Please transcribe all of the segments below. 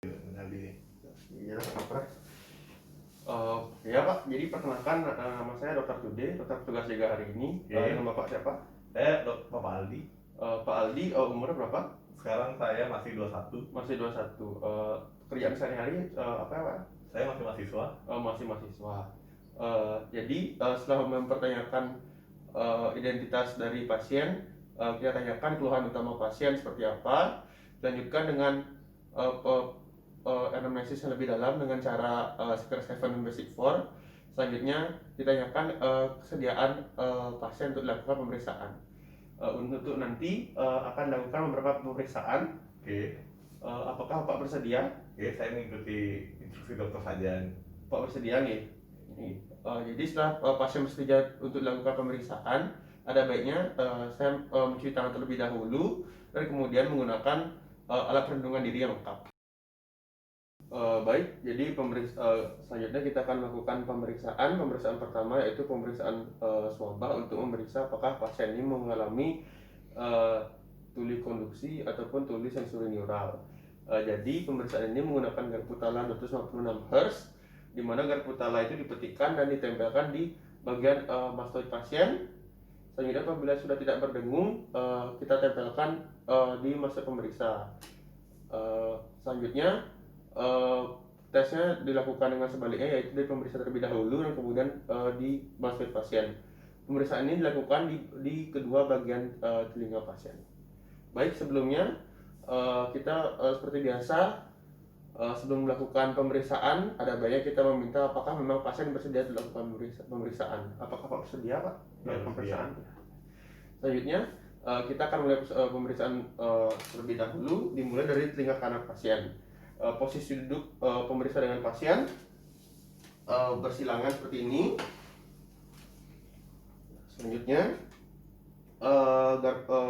Iya, apa? Ya Pak, jadi perkenalkan nama saya Dr. Tude, dokter petugas jaga hari ini. Nama Bapak siapa? Saya Bapak Aldi. Pak Aldi, umurnya berapa? Sekarang saya masih 21. Masih 21. Pekerjaan sehari-hari apa ya Pak? Saya masih mahasiswa. Masih mahasiswa. Jadi setelah mempertanyakan identitas dari pasien, kita tanyakan keluhan utama pasien seperti apa. Lanjutkan dengan anamnesis yang lebih dalam dengan cara Secret 7 dan Basic 4. Selanjutnya ditanyakan kesediaan pasien untuk dilakukan pemeriksaan. Untuk nanti akan dilakukan beberapa pemeriksaan. Apakah Pak bersedia? Saya mengikuti instruksi dokter saja. Pak bersedia nih. Jadi setelah pasien bersedia untuk dilakukan pemeriksaan, ada baiknya saya mencuci tangan terlebih dahulu dan kemudian menggunakan alat perlindungan diri yang lengkap. Baik, jadi selanjutnya kita akan melakukan pemeriksaan. Pemeriksaan pertama yaitu pemeriksaan swabah untuk memeriksa apakah pasien ini mengalami tuli konduksi ataupun tuli sensori neural. Jadi pemeriksaan ini menggunakan garpu tala 256 Hz, di mana garpu tala itu dipetikkan dan ditempelkan di bagian mastoid pasien. Selanjutnya apabila sudah tidak berdengung, kita tempelkan di mastoid pemeriksa. Selanjutnya tesnya dilakukan dengan sebaliknya, yaitu dari pemeriksa terlebih dahulu dan kemudian di mastoid pasien. Pemeriksaan ini dilakukan di kedua bagian telinga pasien. Baik, sebelumnya kita seperti biasa, sebelum melakukan pemeriksaan ada baiknya kita meminta apakah memang pasien bersedia dilakukan pemeriksaan. Apakah Pak bersedia Pak? Pemeriksaan. Selanjutnya kita akan mulai pemeriksaan terlebih dahulu, dimulai dari telinga kanan pasien. Posisi duduk pemeriksa dengan pasien bersilangan seperti ini. Selanjutnya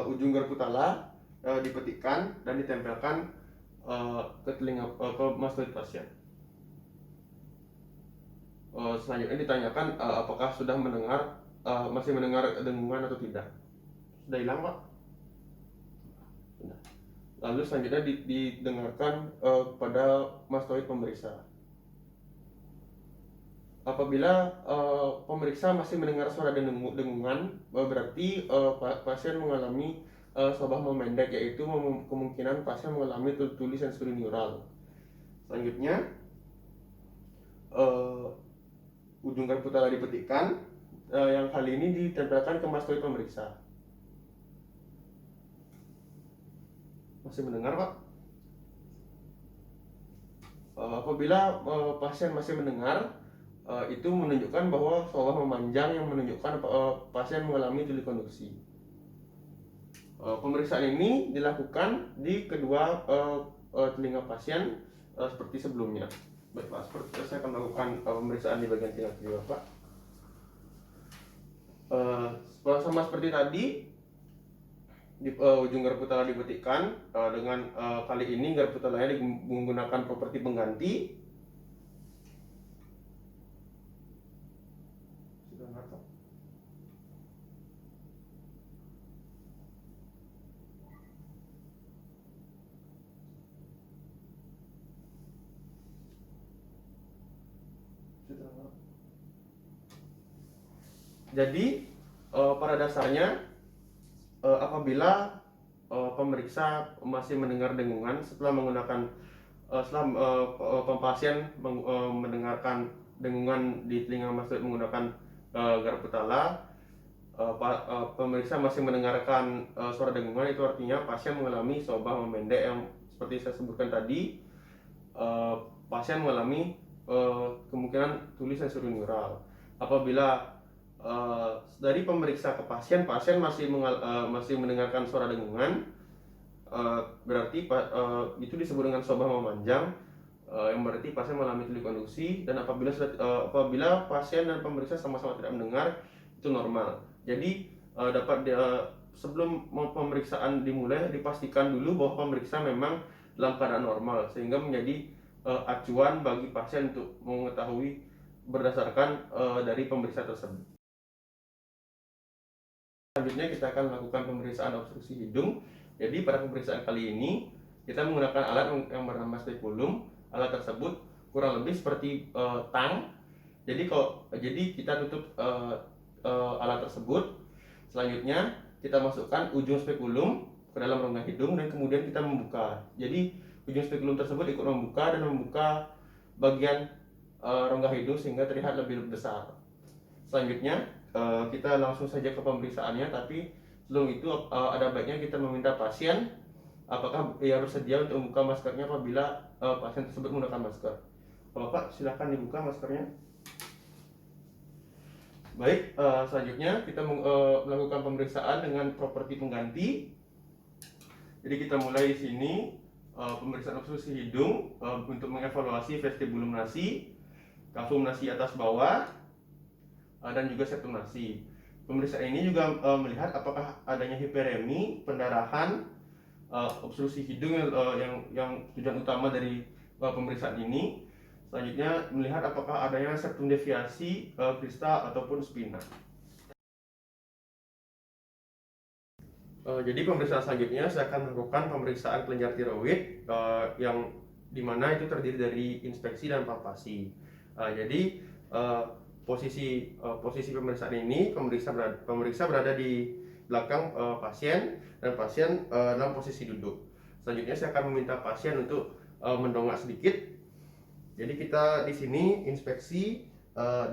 ujung garpu tala dipetikkan dan ditempelkan ke telinga ke mastoid pasien. Selanjutnya ditanyakan apakah sudah masih mendengar dengungan atau tidak. Sudah hilang Pak? Sudah. Lalu selanjutnya didengarkan pada mastoid pemeriksa. Apabila pemeriksa masih mendengar suara dengungan, berarti pasien mengalami swabah memendek, yaitu kemungkinan pasien mengalami tuli sensori neural. Selanjutnya ujung garpu tala dipetikkan, yang kali ini ditempelkan ke mastoid pemeriksa. Masih mendengar Pak? Apabila pasien masih mendengar, itu menunjukkan bahwa swabah memanjang yang menunjukkan pasien mengalami tuli konduksi. Pemeriksaan ini dilakukan di kedua telinga pasien seperti sebelumnya. Baik Pak, seperti saya akan melakukan pemeriksaan di bagian telinga kiri Bapak. Sama seperti tadi, di ujung garpu tala dipetikkan, dengan kali ini garpu talanya menggunakan properti pengganti. Jadi pada dasarnya apabila pemeriksa masih mendengar dengungan setelah pasien mendengarkan dengungan di telinga mastoid menggunakan garpu tala, pemeriksa masih mendengarkan suara dengungan, itu artinya pasien mengalami swabah memendek yang seperti saya sebutkan tadi. Pasien mengalami kemungkinan tuli sensori neural. Apabila dari pemeriksa ke pasien masih mendengarkan suara dengungan, berarti itu disebut dengan swabah memanjang, yang berarti pasien mengalami tuli konduksi. Dan apabila pasien dan pemeriksa sama-sama tidak mendengar, itu normal. Jadi sebelum pemeriksaan dimulai, dipastikan dulu bahwa pemeriksa memang dalam keadaan normal, sehingga menjadi acuan bagi pasien untuk mengetahui berdasarkan dari pemeriksaan tersebut. Selanjutnya kita akan melakukan pemeriksaan obstruksi hidung. Jadi pada pemeriksaan kali ini kita menggunakan alat yang bernama spekulum. Alat tersebut kurang lebih seperti tang. Jadi kita tutup alat tersebut. Selanjutnya kita masukkan ujung spekulum ke dalam rongga hidung dan kemudian kita membuka. Jadi ujung spekulum tersebut ikut membuka bagian rongga hidung sehingga terlihat lebih besar. Selanjutnya kita langsung saja ke pemeriksaannya, tapi sebelum itu ada baiknya kita meminta pasien apakah ia bersedia untuk membuka maskernya apabila pasien tersebut menggunakan masker. Bapak silakan dibuka maskernya. Baik, selanjutnya kita melakukan pemeriksaan dengan properti pengganti. Jadi kita mulai di sini pemeriksaan obstruksi hidung untuk mengevaluasi vestibulum nasi, kafum nasi atas bawah, dan juga septum nasi. Pemeriksaan ini juga melihat apakah adanya hiperemi, pendarahan, obstruksi hidung yang tujuan utama dari pemeriksaan ini. Selanjutnya melihat apakah adanya septum deviasi, kristal ataupun spina. Jadi pemeriksaan selanjutnya saya akan melakukan pemeriksaan kelenjar tiroid yang dimana itu terdiri dari inspeksi dan palpasi. Jadi posisi pemeriksaan ini pemeriksa berada di belakang pasien dan pasien dalam posisi duduk. Selanjutnya saya akan meminta pasien untuk mendongak sedikit. Jadi kita di sini inspeksi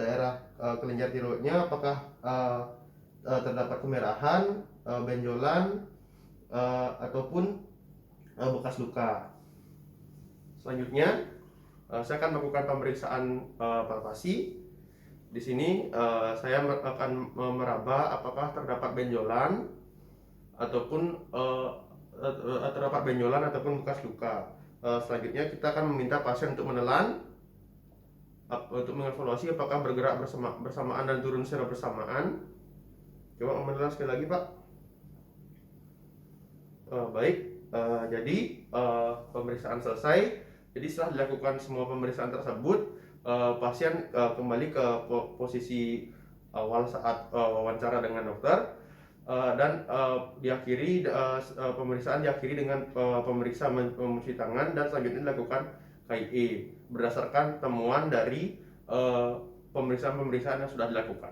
daerah kelenjar tiroidnya apakah terdapat kemerahan, benjolan, ataupun bekas luka. Selanjutnya saya akan melakukan pemeriksaan palpasi. Di sini saya akan meraba apakah terdapat benjolan ataupun bekas luka. Selanjutnya kita akan meminta pasien untuk menelan untuk mengevaluasi apakah bergerak bersamaan dan turun secara bersamaan. Coba menelan sekali lagi, Pak. Baik, jadi pemeriksaan selesai. Jadi setelah dilakukan semua pemeriksaan tersebut, pasien kembali ke posisi awal saat wawancara dengan dokter. Dan pemeriksaan diakhiri dengan pemeriksa mencuci tangan dan selanjutnya dilakukan KIE berdasarkan temuan dari pemeriksaan yang sudah dilakukan.